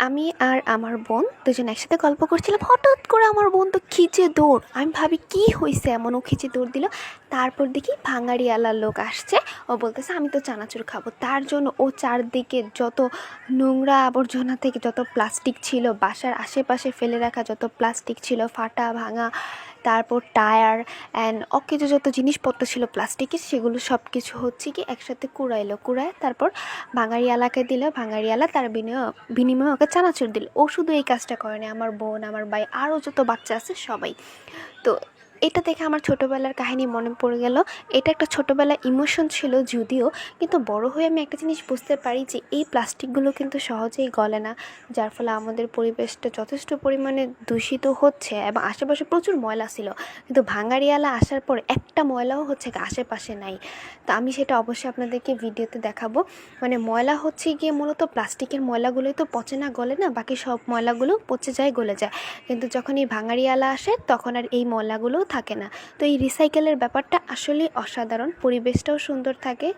আমি আর আমার বোন দুজন একসাথে গল্প করছিলাম। হঠাৎ করে আমার বোন তো খিচে দৌড়। আমি ভাবি কি হয়েছে এমন, ও খিচে দৌড় দিল। তারপর দেখি ভাঙাড়িওয়ালার লোক আসছে। ও বলতেছে আমি তো চানাচুর খাবো। তার জন্য ও চারদিকে যত নোংরা আবর্জনা থেকে যত প্লাস্টিক ছিল, বাসার আশেপাশে ফেলে রাখা যত প্লাস্টিক ছিল, ফাটা ভাঙা, তারপর টায়ার অ্যান্ড অকেজো যত জিনিসপত্র ছিল প্লাস্টিকের, সেগুলো সব কিছু হচ্ছে কি একসাথে কুড়ায় তারপর ভাঙাড়িওয়ালাকে দিল। ভাঙাড়িওয়ালা তার বিনিময়ে ওকে চানাচুর দিল। ও শুধু এই কাজটা করেনি, আমার বোন, আমার ভাই, আরও যত বাচ্চা আছে সবাই। তো এটা দেখে আমার ছোটোবেলার কাহিনী মনে পড়ে গেল। এটা একটা ছোটোবেলার ইমোশন ছিল যদিও, কিন্তু বড় হয়ে আমি একটা জিনিস বুঝতে পারি যে এই প্লাস্টিকগুলো কিন্তু সহজেই গলে না, যার ফলে আমাদের পরিবেশটা যথেষ্ট পরিমাণে দূষিত হচ্ছে এবং আশেপাশে প্রচুর ময়লা ছিল, কিন্তু ভাঙাড়িওয়ালা আসার পর একটা ময়লাও হচ্ছে কি আশেপাশে নাই। তো আমি সেটা অবশ্যই আপনাদেরকে ভিডিওতে দেখাবো। মানে ময়লা হচ্ছে গিয়ে মূলত প্লাস্টিকের ময়লাগুলোই তো পচে না, গলে না, বাকি সব ময়লাগুলো পচে যায়, গলে যায়, কিন্তু যখন এই ভাঙাড়িওয়ালা আসে তখন আর এই ময়লাগুলোও থাকে না। তো এই রিসাইকেলের ব্যাপারটা আসলেই অসাধারণ, পরিবেশটাও সুন্দর থাকে,